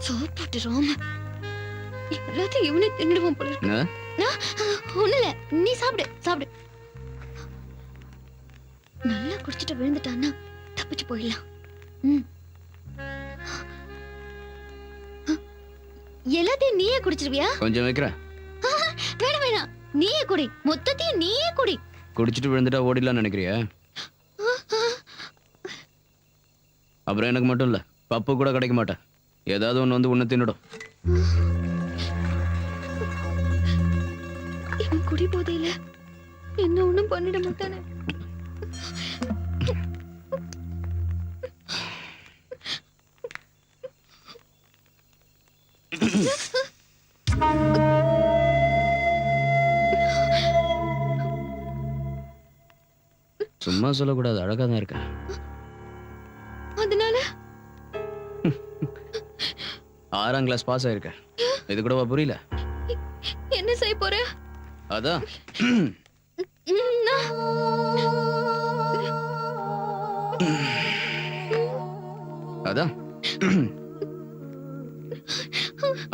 சாப்பிட்டு ராம எல்லாத்தையும் இவனே தின்னுடுவான் போல இருக்கு. ஒண்ணு இல்ல, நீ சாப்பிடு சாப்பிடு. நல்லா குடிச்சிட்டு விழுந்துட்டான்னா தப்பிச்சு போயிடலாம். எல்லாத்தையும் நீயே குடிச்சிருவியா? கொஞ்சம் வைக்கிறேன். வேணாம் வேணாம், நீயே குடி, மொத்தத்தையும் நீயே குடி. குடிச்சிட்டு விழுந்துட்டா ஓடிடலாம்னு நினைக்கிறியா? அப்புறம் எனக்கு மட்டும் இல்ல, பப்பு கூட கிடைக்க மாட்டேன். ஏதாவது ஒண்ணு வந்து உன்னை தின்னுடும். இவன் குடி போதையில என்ன ஒண்ணும் பண்ணிட மாட்டானே. சும்மா சொல்லக்கூடாது, அழகா தான் இருக்க. அதனால 6ஆம் கிளாஸ் பாஸ் ஆயிருக்க. இது கூடவா புரியல? என்ன செய்ய போற? அதான் அதான்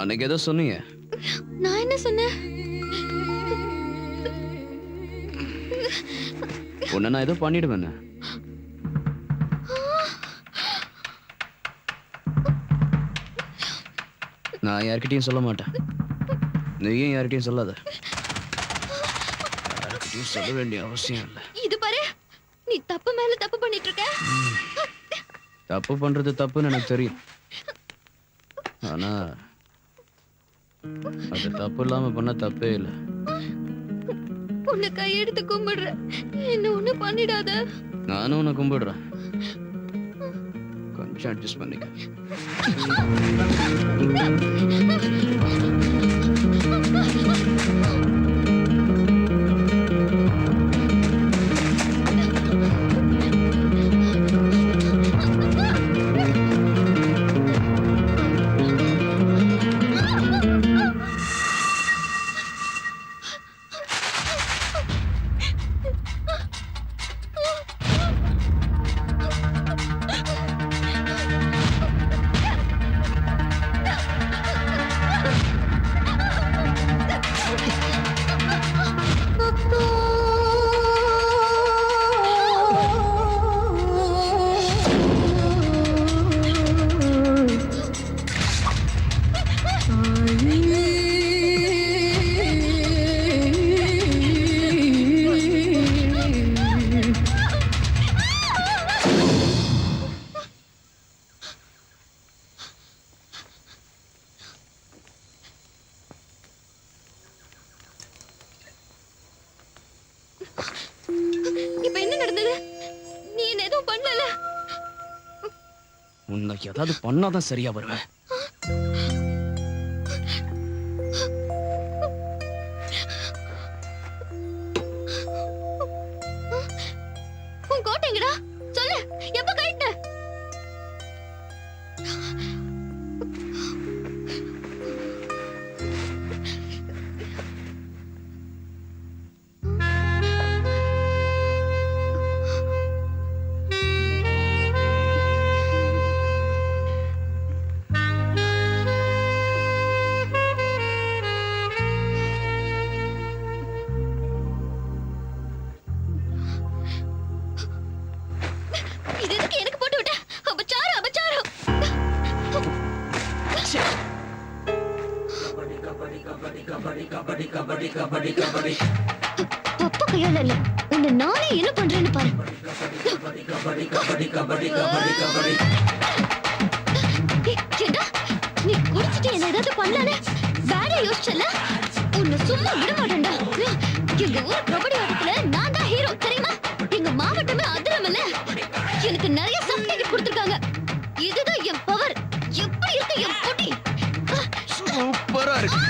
அன்னைக்கு ஏதோ சொன்னீங்க. நான் என்ன சொன்னேன்? உன்னை நான் ஏதோ பண்ணிடுவேன். நான் யார்கிட்டயும் சொல்ல மாட்டேன். நீயும் யார்கிட்டயும் சொல்லாத. யார்கிட்டயும் சொல்ல வேண்டிய அவசியம் இல்லை. இது பாரு, நீ தப்பு மேல தப்பு பண்ணிட்டு இருக்க. தப்பு பண்றது தப்புன்னு எனக்கு தெரியும். ஆனா அது தப்பு இல்லாம பண்ண தப்பே இல்லை. உன்னை கையெடுத்து கும்பிடுற, என்ன ஒண்ணு பண்ணிடாத. நானும் உன்னை கும்பிடுறேன். கொஞ்சம் அட்ஜஸ்ட் பண்ணிக்க. இப்ப என்ன நடந்தது? நீ என்ன எதுவும் பண்ணல? உன்னை ஏதாவது பண்ணாதான் சரியா வருவேன். உன் கோட்டை எங்கடா? சொல்லு, எப்ப கழட்ட? இது எதுக்கு எனக்கு போட்டு விட்ட? அபச்சாரம் அபச்சாரம். பப்பு கையால இல்ல, உன்னை நானே என்ன பண்றேன்னு பாரு. ஏண்டா, நீ குடிச்சிட்டு என்ன ஏதாவது பண்ணலான்னு பேடா யோசிச்சல? உன்னை சும்மா விட மாட்டேன்டா. எங்க ஊர் கபடி ஆட்டத்துல நான் தான் ஹீரோ, தெரியுமா? எங்க மாவட்டமே அதிரமல்ல. எனக்கு நிறைய சர்டிபிகேட் கொடுத்திருக்காங்க. இதுதான் என் பவர். எப்படி இருக்கு என் போட்டி? சூப்பரா இருக்கு.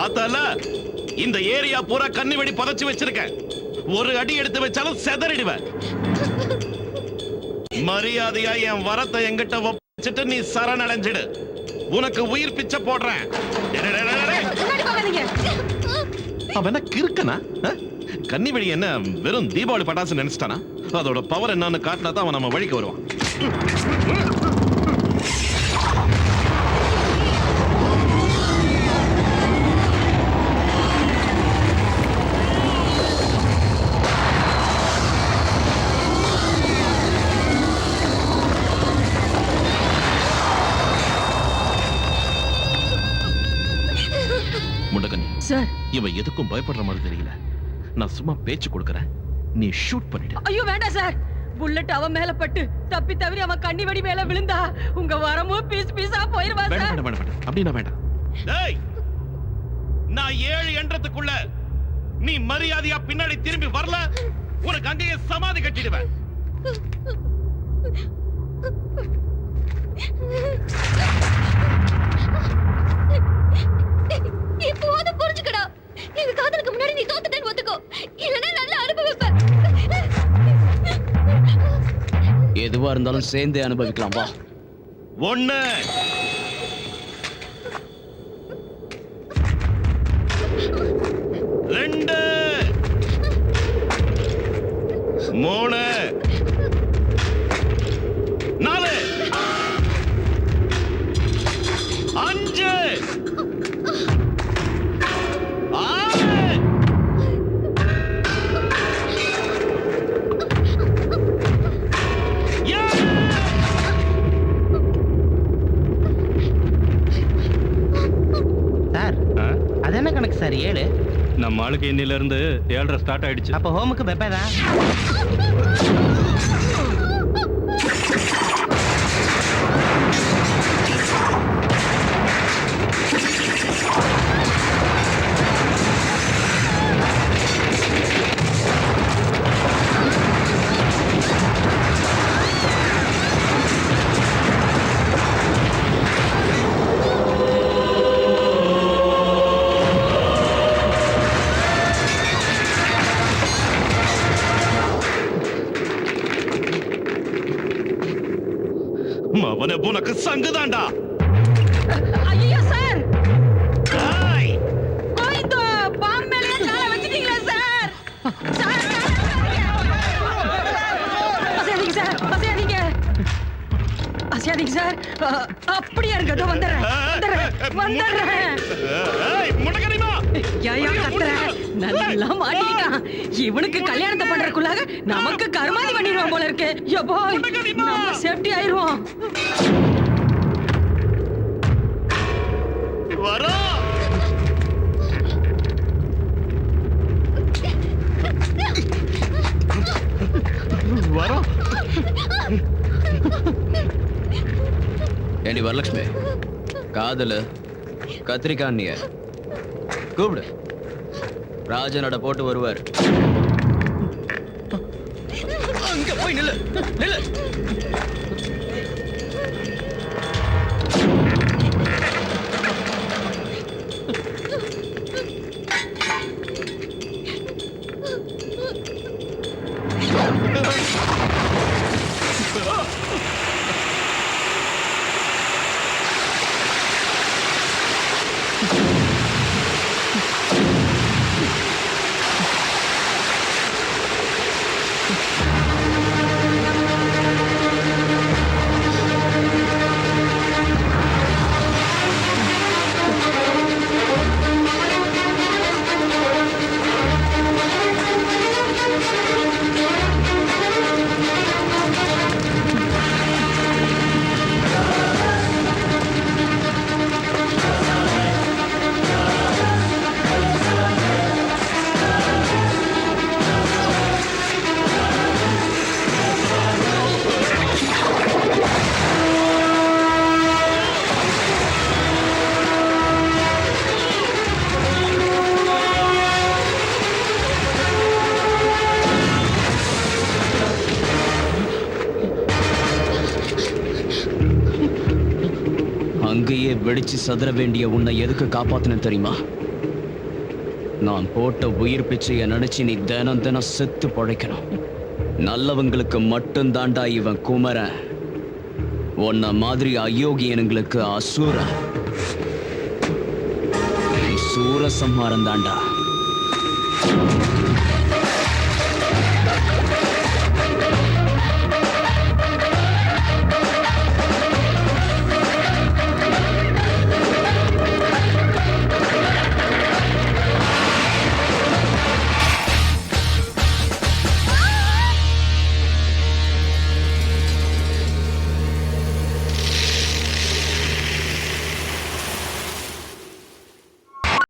பார்த்தால இந்த ஏரியா பூரா கண்ணி வெடி புதைச்சு வச்சிருக்கேன். ஒரு அடி எடுத்து வச்சாலும் செதறிடுவேன். மரியாதையா என் வரத்தை என்கிட்ட வச்சிட்டு நீ சரணடைஞ்சிடு. உனக்கு உயிர் பிச்சை போடுறேன். அவன் என்ன கிறுக்கனா? கன்னி வெடி என்ன வெறும் தீபாவளி பட்டாசு நினைச்சிட்டானா? அதோட பவர் என்னன்னு காட்டினா தான் அவன் நம்ம வழிக்கு வருவான். முண்டகனி சார், இவன் எதுக்கும் பயப்படுற மாதிரி தெரியல. நான் சும்மா பேச்சு கொடுக்கறேன், நீ ஷூட் பண்ணிடு. ஐயோ வேண்டாம் சார். புல்லட் அவன் மேல பட்டு தப்பி தவறி அவன் கண்ணி வெடி மேல விழுந்தா உங்க வரமும் பீஸ் பீஸா போயிருவா சார். வேண்டாம் வேண்டாம் வேண்டாம், அப்படினா வேண்டாம். டேய், நான் 7 என்றதுக்குள்ள நீ மரியாதையா பின்னாடி திரும்பி வரல, உனக்கு அங்கேயே சமாதி கட்டிடுவேன். இப்போது புரிஞ்சுக்கடா. எங்க காதலுக்கு முன்னாடி நீ தோத்துட்டேன்னு ஒத்துக்கோ, இல்லைன்னா நல்லா அனுபவிப்ப. எதுவா இருந்தாலும் சேர்ந்தே அனுபவிக்கலாம் வா. 1 2 3 4 5 சார், அது என்ன கணக்கு சார் 7? நம்ம ஆளுக்கு இன்னில இருந்து 7:30 ஸ்டார்ட் ஆயிடுச்சு. அப்ப ஹோமுக்கு பெப்பேதான். அவனை உனக்கு சங்குதாண்டா. ஐயோ சார், டேய், கோயிந்தோ பாம் மேல கால வச்சிட்டீங்களா சார்? சார், அசையாதீங்க சார், அசையாதீங்க. அசையாதீங்க சார். அப்படியே இருங்க, அதோ வந்துடுறேன். ஏய் முண்டகனிமா, ஏயா கத்துற? நல்லா மாட்டிக்கிட்டான். இவனுக்கு கல்யாணத்தை பண்றதுக்குள்ளாக நமக்கு கருமாதி பண்ணிடுவான் போல இருக்கு. யப்பா, நம்ம சேஃப்டி ஆயிருவோம். வரோ. வரோ. ஏண்டி வரலட்சுமி, காதல கத்திரிக்காய் கூப்பிடு. ராஜனோட போட்டு வருவார். அங்க போய் நில்லு நில்லு. அங்கேயே வெடிச்சு சதுர வேண்டிய உன்னை எதுக்கு காப்பாத்தின தெரியுமா? நான் போட்ட உயிர் பிச்சையை நினைச்சு நீ தினம் தினம் செத்து பொழைக்கணும். நல்லவங்களுக்கு மட்டும்தாண்டா இவன் குமரன். உன்ன மாதிரி அயோக்கியனுங்களுக்கு அசூரன். நீ சூரசம்ஹாரம் தாண்டா.